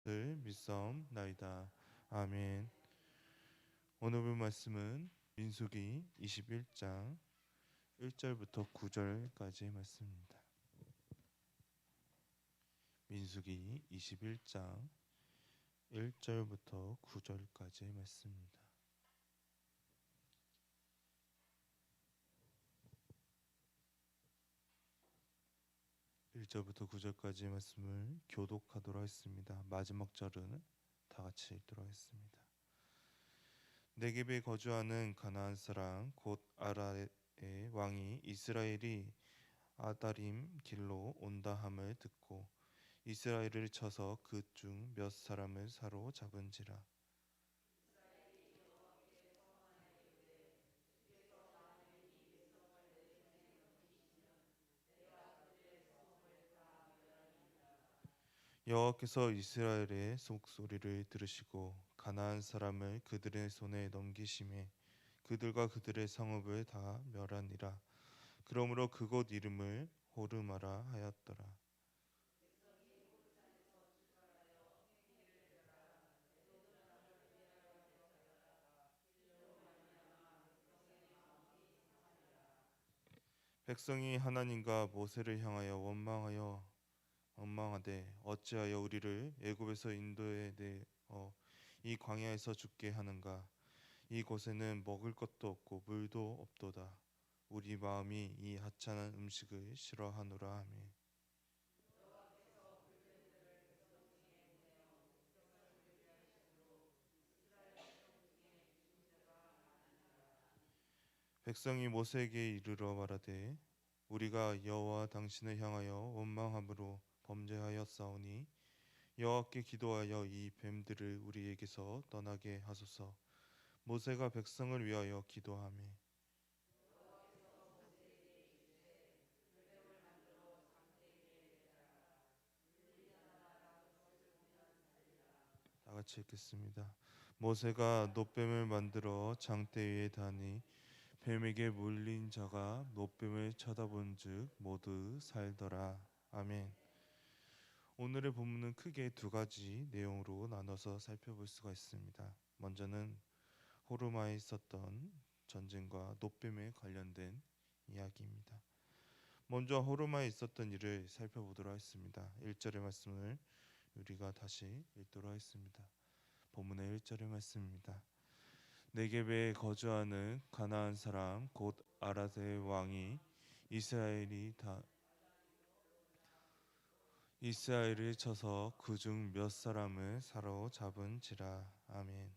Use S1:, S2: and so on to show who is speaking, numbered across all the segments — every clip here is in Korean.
S1: 늘 믿사옵나이다. 아멘. 오늘 본 말씀은 민수기 21장 1절부터 9절까지의 말씀입니다. 민수기 21장 1절부터 9절까지의 말씀입니다. 1절부터 9절까지의 말씀을 교독하도록 하겠습니다. 마지막 절은 다 같이 읽도록 하겠습니다. 네겝에 거주하는 가나안 사람 곧 아라의 왕이 이스라엘이 아다림 길로 온다 함을 듣고 이스라엘을 쳐서 그 중 몇 사람을 사로잡은지라. 여호와께서 이스라엘의 속소리를 들으시고 가나안 사람을 그들의 손에 넘기심에 그들과 그들의 성읍을 다 멸하니라. 그러므로 그곳 이름을 호르마라 하였더라. 백성이 하나님과 모세를 향하여 원망하되 어찌하여 우리를 애굽에서 인도해 내어 이 광야에서 죽게 하는가. 이 곳에는 먹을 것도 없고 물도 없도다. 우리 마음이 이 하찮은 음식을 싫어하노라 하며 백성이 모세에게 이르러 말하되 우리가 여호와 당신을 향하여 원망함으로 범죄하였사오니 여호와께 기도하여 이 뱀들을 우리에게서 떠나게 하소서. 모세가 백성을 위하여 기도하며 다 같이 읽겠습니다. 모세가 놋뱀을 만들어 장대 위에 다니 뱀에게 물린 자가 놋뱀을 쳐다본즉 모두 살더라. 아멘. 오늘의 본문은 크게 두 가지 내용으로 나눠서 살펴볼 수가 있습니다. 먼저는 호르마에 있었던 전쟁과 놋뱀에 관련된 이야기입니다. 먼저 호르마에 있었던 일을 살펴보도록 하겠습니다. 1절의 말씀을 우리가 다시 읽도록 하겠습니다. 본문의 1절의 말씀입니다. 네겝에 거주하는 가나안 사람 곧 아라의 왕이 이스라엘을 쳐서 그 중 몇 사람을 사로잡은지라. 아멘.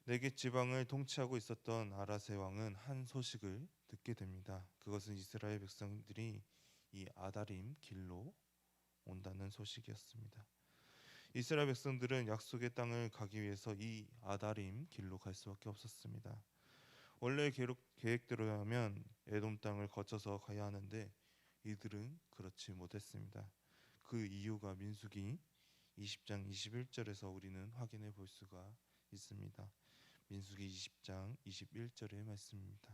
S1: 네겝 지방을 통치하고 있었던 아라세 왕은 한 소식을 듣게 됩니다. 그것은 이스라엘 백성들이 이 아다림 길로 온다는 소식이었습니다. 이스라엘 백성들은 약속의 땅을 가기 위해서 이 아다림 길로 갈 수밖에 없었습니다. 원래 계획대로라면 에돔 땅을 거쳐서 가야 하는데 이들은 그렇지 못했습니다. 그 이유가 민수기 20장 21절에서 우리는 확인해 볼 수가 있습니다. 민수기 20장 21절의 말씀입니다.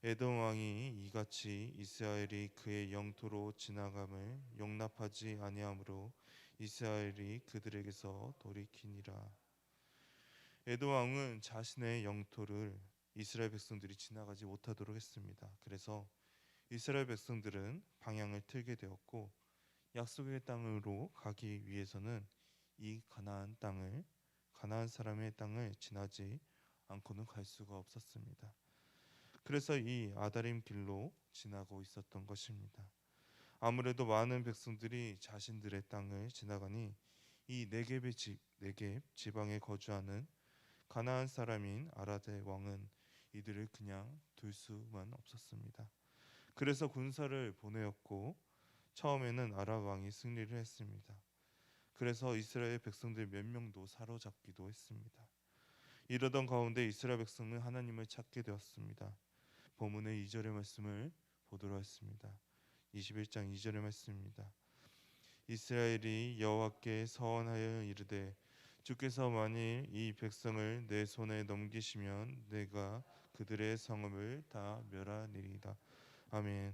S1: 에돔 왕이 이같이 이스라엘이 그의 영토로 지나감을 용납하지 아니하므로 이스라엘이 그들에게서 돌이키니라. 에돔 왕은 자신의 영토를 이스라엘 백성들이 지나가지 못하도록 했습니다. 그래서 이스라엘 백성들은 방향을 틀게 되었고 약속의 땅으로 가기 위해서는 이 가나안 사람의 땅을 지나지 않고는 갈 수가 없었습니다. 그래서 이 아다림 길로 지나고 있었던 것입니다. 아무래도 많은 백성들이 자신들의 땅을 지나가니 이 네겝 지방에 거주하는 가나안 사람인 아라데 왕은 이들을 그냥 둘 수만 없었습니다. 그래서 군사를 보내었고 처음에는 아라 왕이 승리를 했습니다. 그래서 이스라엘 백성들 몇 명도 사로잡기도 했습니다. 이러던 가운데 이스라엘 백성은 하나님을 찾게 되었습니다. 본문의 2절의 말씀을 보도록 하겠습니다. 21장 2절의 말씀입니다. 이스라엘이 여호와께 서원하여 이르되 주께서 만일 이 백성을 내 손에 넘기시면 내가 그들의 성읍을 다 멸하리이다. 아멘.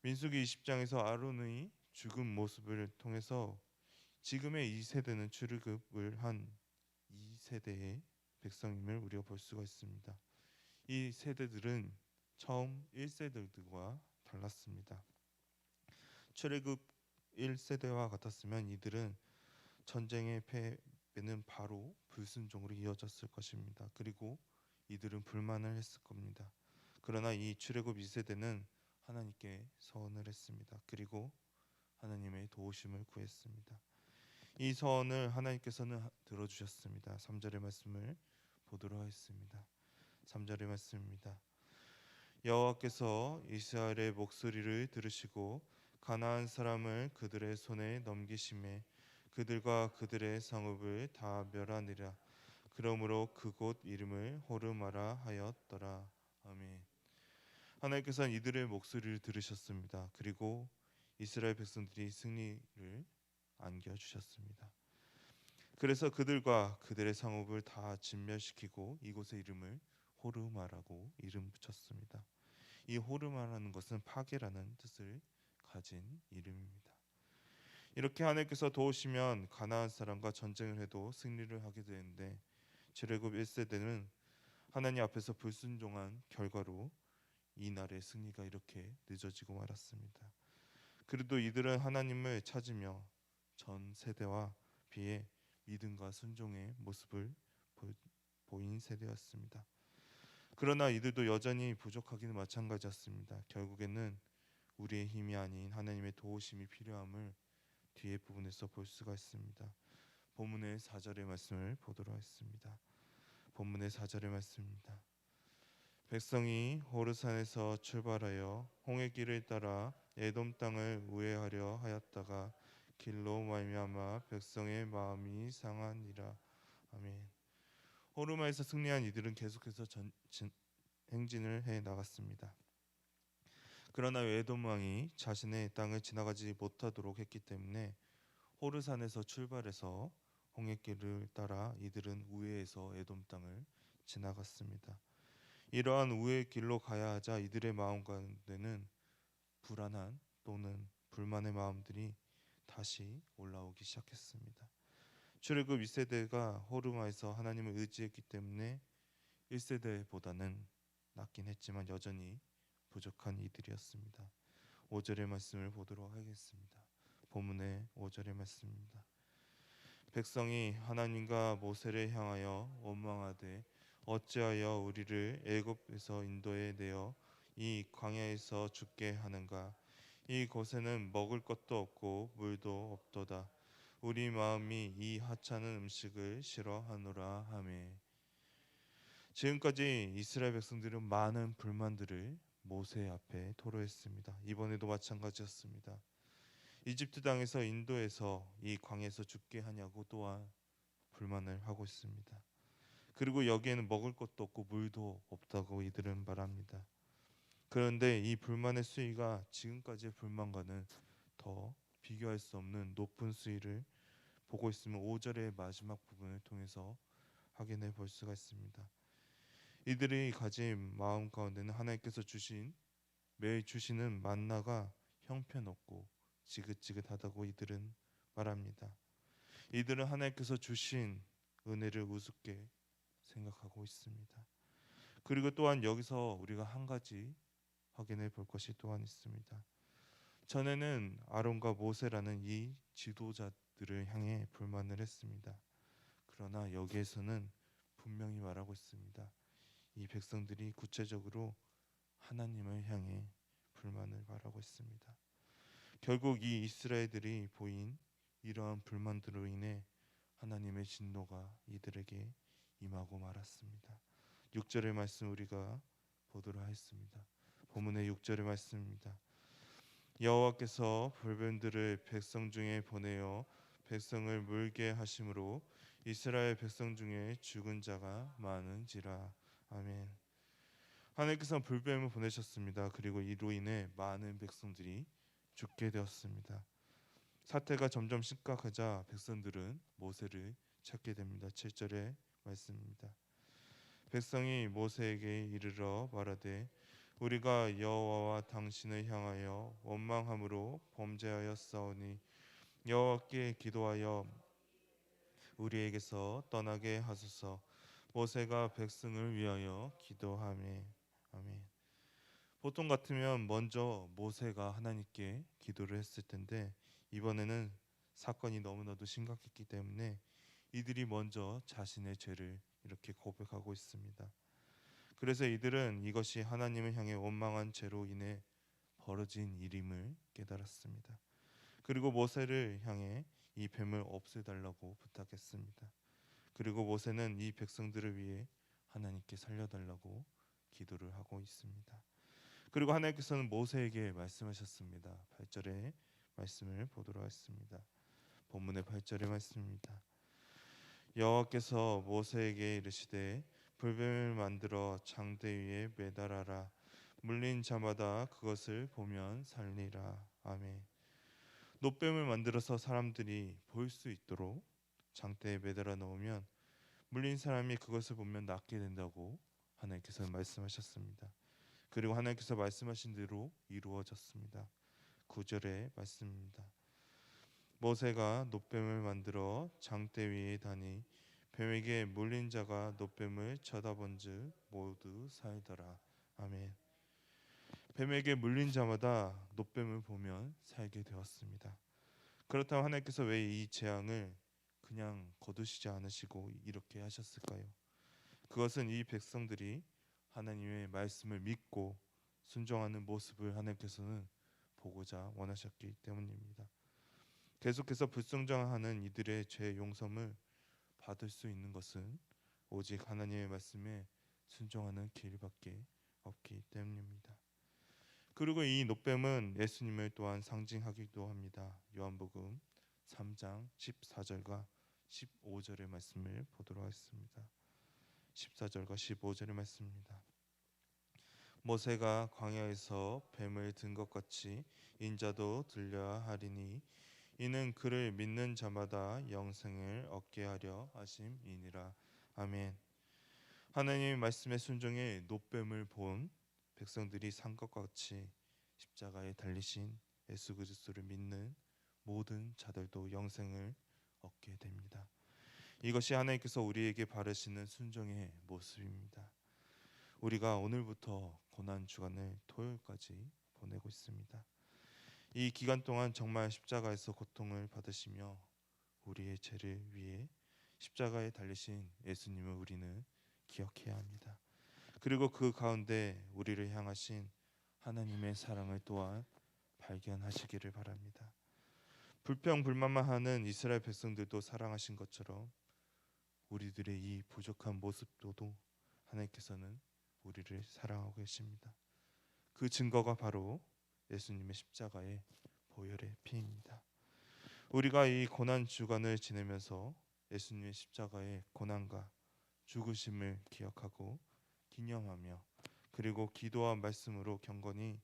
S1: 민수기 20장에서 아론의 죽은 모습을 통해서 지금의 이 세대는 출애굽을 한 2세대의 백성임을 우리가 볼 수가 있습니다. 이 세대들은 처음 1세대들과 달랐습니다. 출애굽 1세대와 같았으면 이들은 전쟁의 패배는 바로 불순종으로 이어졌을 것입니다. 그리고 이들은 불만을 했을 겁니다. 그러나 이 출애굽 2세대는 하나님께 서원을 했습니다. 그리고 하나님의 도우심을 구했습니다. 이 서원을 하나님께서는 들어주셨습니다. 3절의 말씀을 보도록 하겠습니다. 3절의 말씀입니다. 여호와께서 이스라엘의 목소리를 들으시고 가나안 사람을 그들의 손에 넘기심에 그들과 그들의 성읍을 다 멸하니라. 그러므로 그곳 이름을 호르마라 하였더라. 아멘. 하나님께서는 이들의 목소리를 들으셨습니다. 그리고 이스라엘 백성들이 승리를 안겨주셨습니다. 그래서 그들과 그들의 성읍을 다 진멸시키고 이곳의 이름을 호르마라고 이름 붙였습니다. 이 호르마라는 것은 파괴라는 뜻을 가진 이름입니다. 이렇게 하나님께서 도우시면 가나안 사람과 전쟁을 해도 승리를 하게 되는데 출애굽 1세대는 하나님 앞에서 불순종한 결과로 이 날의 승리가 이렇게 늦어지고 말았습니다. 그래도 이들은 하나님을 찾으며 전 세대와 비해 믿음과 순종의 모습을 보인 세대였습니다. 그러나 이들도 여전히 부족하기는 마찬가지였습니다. 결국에는 우리의 힘이 아닌 하나님의 도우심이 필요함을 뒤에 부분에서 볼 수가 있습니다. 본문의 4절의 말씀을 보도록 하겠습니다. 본문의 4절의 말씀입니다. 백성이 호르산에서 출발하여 홍해 길을 따라 에돔 땅을 우회하려 하였다가 길로 말미암아 백성의 마음이 상하니라. 아멘. 호르마에서 승리한 이들은 계속해서 행진을 해 나갔습니다. 그러나 에돔 왕이 자신의 땅을 지나가지 못하도록 했기 때문에 호르산에서 출발해서 홍해길을 따라 이들은 우회해서 에돔 땅을 지나갔습니다. 이러한 우회의 길로 가야 하자 이들의 마음 가운데는 불안한 또는 불만의 마음들이 다시 올라오기 시작했습니다. 출애굽 2세대가 호르마에서 하나님을 의지했기 때문에 1세대보다는 낫긴 했지만 여전히 부족한 이들이었습니다. 5절의 말씀을 보도록 하겠습니다. 본문의 5절의 말씀입니다. 백성이 하나님과 모세를 향하여 원망하되 어찌하여 우리를 애굽에서 인도해 내어 이 광야에서 죽게 하는가? 이 곳에는 먹을 것도 없고 물도 없도다. 우리 마음이 이 하찮은 음식을 싫어하노라 하매. 지금까지 이스라엘 백성들은 많은 불만들을 모세 앞에 토로했습니다. 이번에도 마찬가지였습니다. 이집트 땅에서 인도에서 이 광야에서 죽게 하냐고 또한 불만을 하고 있습니다. 그리고 여기에는 먹을 것도 없고 물도 없다고 이들은 말합니다. 그런데 이 불만의 수위가 지금까지의 불만과는 더 비교할 수 없는 높은 수위를 보고 있으면 5절의 마지막 부분을 통해서 확인해 볼 수가 있습니다. 이들이 가진 마음 가운데는 하나님께서 매일 주시는 만나가 형편없고 지긋지긋하다고 이들은 말합니다. 이들은 하나님께서 주신 은혜를 우습게 생각하고 있습니다. 그리고 또한 여기서 우리가 한 가지 확인해 볼 것이 또한 있습니다. 전에는 아론과 모세라는 이 지도자들을 향해 불만을 했습니다. 그러나 여기에서는 분명히 말하고 있습니다. 이 백성들이 구체적으로 하나님을 향해 불만을 말하고 있습니다. 결국 이 이스라엘들이 보인 이러한 불만들로 인해 하나님의 진노가 이들에게 임하고 말았습니다. 6절의 말씀 우리가 보도록 하겠습니다. 본문의 6절의 말씀입니다. 여호와께서 불뱀들을 백성 중에 보내어 백성을 물게 하심으로 이스라엘 백성 중에 죽은 자가 많은지라. 아멘. 하나님께서 불뱀을 보내셨습니다. 그리고 이로 인해 많은 백성들이 죽게 되었습니다. 사태가 점점 심각하자 백성들은 모세를 찾게 됩니다. 7절의 말씀입니다. 백성이 모세에게 이르러 말하되 우리가 여호와와 당신을 향하여 원망함으로 범죄하였사오니 여호와께 기도하여 우리에게서 떠나게 하소서. 모세가 백성을 위하여 기도하매. 아멘. 보통 같으면 먼저 모세가 하나님께 기도를 했을 텐데 이번에는 사건이 너무나도 심각했기 때문에 이들이 먼저 자신의 죄를 이렇게 고백하고 있습니다. 그래서 이들은 이것이 하나님을 향해 원망한 죄로 인해 벌어진 일임을 깨달았습니다. 그리고 모세를 향해 이 뱀을 없애달라고 부탁했습니다. 그리고 모세는 이 백성들을 위해 하나님께 살려달라고 기도를 하고 있습니다. 그리고 하나님께서는 모세에게 말씀하셨습니다. 8절의 말씀을 보도록 하겠습니다. 본문의 8절의 말씀입니다. 여호와께서 모세에게 이르시되 불뱀을 만들어 장대 위에 매달아라. 물린 자마다 그것을 보면 살리라. 아멘. 노뱀을 만들어서 사람들이 볼 수 있도록 장대에 매달아 놓으면 물린 사람이 그것을 보면 낫게 된다고 하나님께서 말씀하셨습니다. 그리고 하나님께서 말씀하신 대로 이루어졌습니다. 9절의 말씀입니다. 모세가 노뱀을 만들어 장대 위에 다니 뱀에게 물린 자가 노뱀을 쳐다본즉 모두 살더라. 아멘. 뱀에게 물린 자마다 노뱀을 보면 살게 되었습니다. 그렇다면 하나님께서 왜 이 재앙을 그냥 거두시지 않으시고 이렇게 하셨을까요? 그것은 이 백성들이 하나님의 말씀을 믿고 순종하는 모습을 하나님께서는 보고자 원하셨기 때문입니다. 계속해서 불순종하는 이들의 죄 용서를 받을 수 있는 것은 오직 하나님의 말씀에 순종하는 길밖에 없기 때문입니다. 그리고 이 노뱀은 예수님을 또한 상징하기도 합니다. 요한복음 3장 14절과 15절의 말씀을 보도록 하겠습니다. 14절과 15절의 말씀입니다. 모세가 광야에서 뱀을 든 것 같이 인자도 들려야 하리니 이는 그를 믿는 자마다 영생을 얻게 하려 하심이니라. 아멘. 하나님의 말씀에 순종해 노뱀을 본 백성들이 산 것 같이 십자가에 달리신 예수 그리스도를 믿는 모든 자들도 영생을 얻게 됩니다. 이것이 하나님께서 우리에게 바라시는 순종의 모습입니다. 우리가 오늘부터 고난 주간을 토요일까지 보내고 있습니다. 이 기간 동안 정말 십자가에서 고통을 받으시며 우리의 죄를 위해 십자가에 달리신 예수님을 우리는 기억해야 합니다. 그리고 그 가운데 우리를 향하신 하나님의 사랑을 또한 발견하시기를 바랍니다. 불평불만만 하는 이스라엘 백성들도 사랑하신 것처럼 우리들의 이 부족한 모습도 하나님께서는 우리를 사랑하고 계십니다. 그 증거가 바로 예수님의 십자가의 보혈의 피입니다. 우리가 이 고난 주간을 지내면서 예수님의 십자가의 고난과 죽으심을 기억하고 기념하며 그리고 기도와 말씀으로 경건히